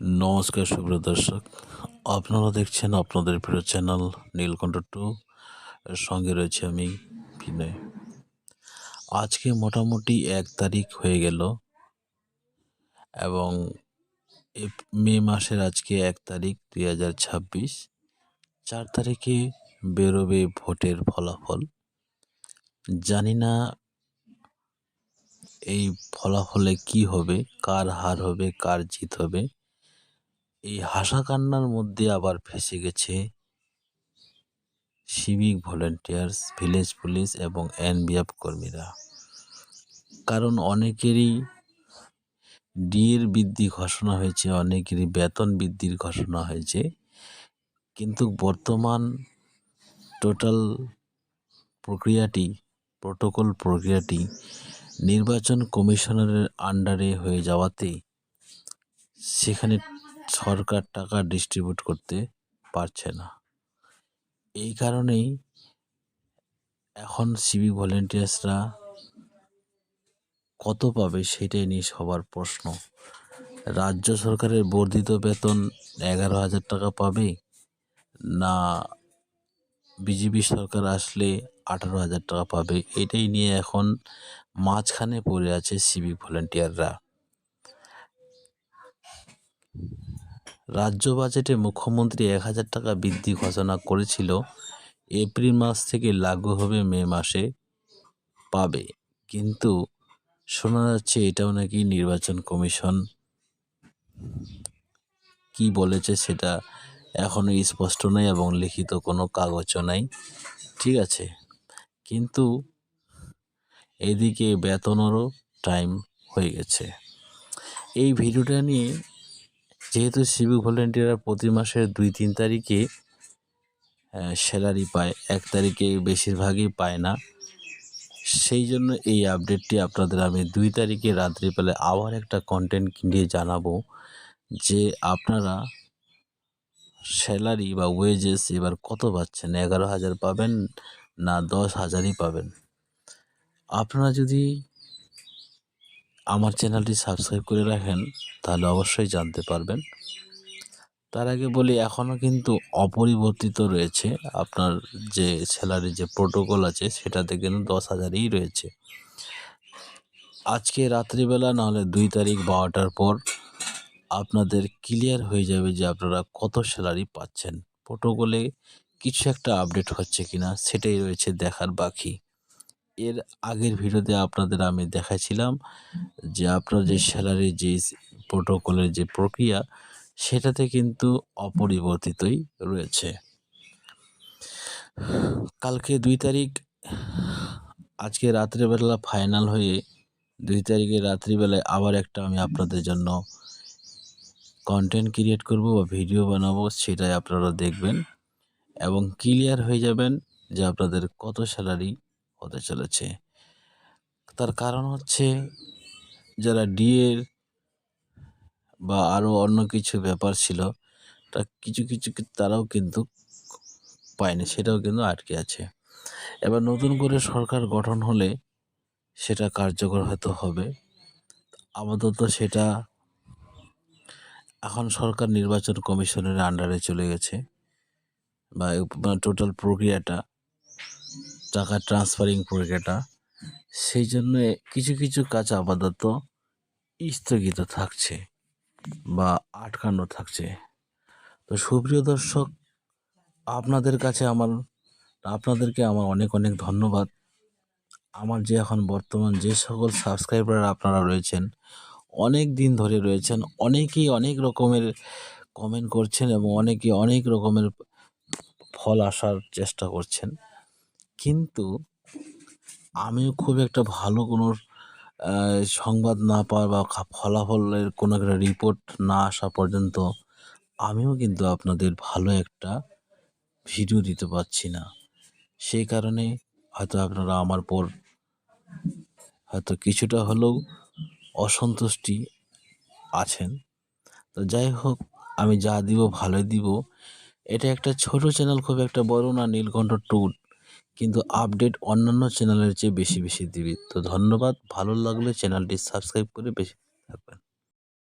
নমস্কার সুপ্রিয় দর্শক, আপনারা দেখছেন আপনাদের প্রিয় চ্যানেল নীলকণ্ঠ 2 এর সঙ্গে রয়েছে আমি বিনয়। আজকে মোটামুটি 1 তারিখ হয়ে গেল এবং মে মাসের আজকে 1 তারিখ 2026। 4 তারিখে বেরোবে ভোটের ফলাফল। জানি না এই ফলাফলে কি হবে, কার হার হবে, কার জিত হবে। এই হাসা কান্নার মধ্যে আবার ফেঁসে গেছে সিভিক ভলেন্টিয়ার্স, ভিলেজ পুলিশ এবং এনবিএফ কর্মীরা। কারণ অনেকেরই ডিএর বৃদ্ধি ঘোষণা হয়েছে, অনেকেরই বেতন বৃদ্ধির ঘোষণা হয়েছে, কিন্তু বর্তমান টোটাল প্রোটোকল প্রক্রিয়াটি নির্বাচন কমিশনারের আন্ডারে হয়ে যাওয়াতে সেখানে সরকার টাকা ডিস্ট্রিবিউট করতে পারছে না। এই কারণেই এখন সিভিক ভলেন্টিয়ার্সরা কত পাবে সেটাই নিয়ে সবার প্রশ্ন। রাজ্য সরকারের বর্ধিত বেতন 11,000 টাকা পাবে, না বিজেপি সরকার আসলে 18,000 টাকা পাবে, এটাই নিয়ে এখন মাঝখানে পড়ে আছে সিভিক ভলেন্টিয়াররা। রাজ্য বাজেটে মুখ্যমন্ত্রী 1,000 টাকা বৃদ্ধি ঘোষণা করেছিল, এপ্রিল মাস থেকে লাগু হবে মে মাসে পাবে, কিন্তু শোনা যাচ্ছে এটাও নাকি নির্বাচন কমিশন কি বলেছে সেটা এখনো স্পষ্ট নয় এবং লিখিত কোনো কাগজও নাই, ঠিক আছে। কিন্তু এদিকে বেতনেরও টাইম হয়ে গেছে। এই ভিডিওটা নিয়ে, যেহেতু সিভিক ভলেন্টিয়াররা প্রতি মাসের 2-3 তারিখে স্যালারি পায়, 1 তারিখে বেশিরভাগই পায় না, সেই জন্য এই আপডেটটি আপনাদের আমি 2 তারিখে রাত্রিবেলায় আবার একটা কন্টেন্ট নিয়ে জানাবো যে আপনারা স্যালারি বা ওয়েজেস এবার কত পাচ্ছেন, 11,000 পাবেন না 10,000ই পাবেন। আপনারা যদি আমার চ্যানেলটি সাবস্ক্রাইব করে রাখেন তাহলে অবশ্যই জানতে পারবেন। তার আগে বলি, এখনও কিন্তু অপরিবর্তিত রয়েছে আপনার যে স্যালারি যে প্রোটোকল আছে সেটাতে কিন্তু 10,000ই রয়েছে। আজকে রাত্রিবেলা নাহলে 2 তারিখ 12টার পর আপনাদের ক্লিয়ার হয়ে যাবে যে আপনারা কত স্যালারি পাচ্ছেন। প্রোটোকলে কিছু একটা আপডেট হচ্ছে কিনা সেটাই রয়েছে দেখার বাকি। এর আগের ভিডিওতে আপনাদের আমি দেখাইছিলাম যে আপনার যে স্যালারি যে প্রোটোকলের যে প্রক্রিয়া সেটাতে কিন্তু অপরিবর্তিতই রয়েছে। কালকে 2 তারিখ, আজকে রাত্রেবেলা ফাইনাল হয়ে 2 তারিখে রাত্রিবেলায় আবার একটা আমি আপনাদের জন্য কন্টেন্ট ক্রিয়েট করব বা ভিডিও বানাবো, সেটাই আপনারা দেখবেন এবং ক্লিয়ার হয়ে যাবেন যে আপনাদের কত স্যালারি হতে চলেছে। তার কারণ হচ্ছে যারা ডিএর বা আরও অন্য কিছু ব্যাপার ছিল তা কিছু তারাও কিন্তু পায়নি, সেটাও কিন্তু আটকে আছে। এবার নতুন করে সরকার গঠন হলে সেটা কার্যকর হয়তো হবে। আপাতত সেটা এখন সরকার নির্বাচন কমিশনের আন্ডারে চলে গেছে, বা টোটাল প্রক্রিয়াটা, টাকা ট্রান্সফারিং প্রক্রিয়াটা, সেই জন্য কিছু কাজ আপাতত স্থগিত থাকছে বা আটকানো থাকছে। তো সুপ্রিয় দর্শক, আপনাদেরকে আমার অনেক ধন্যবাদ। আমার যে এখন বর্তমান যে সকল সাবস্ক্রাইবার আপনারা রয়েছেন, অনেক দিন ধরে রয়েছেন, অনেকেই অনেক রকমের কমেন্ট করছেন এবং অনেকেই অনেক রকমের ফল আসার চেষ্টা করছেন, কিন্তু আমিও খুব একটা ভালো কোনো সংবাদ না পাওয়া বা ফলাফলের কোনো একটা রিপোর্ট না আসা পর্যন্ত আমিও কিন্তু আপনাদের ভালো একটা ভিডিও দিতে পারছি না। সেই কারণে হয়তো আপনারা আমার পর হয়তো কিছুটা হলেও অসন্তুষ্টি আছেন। তো যাই হোক, আমি যা দিব ভালোই দিব। এটা একটা ছোট চ্যানেল, খুব একটা বড় না, নীলকণ্ঠ 2, কিন্তু আপডেট অন্যান্য চ্যানেলের চেয়ে বেশি দিবি। তো ধন্যবাদ, ভালো লাগলে চ্যানেলটি সাবস্ক্রাইব করে বেশি থাকবেন।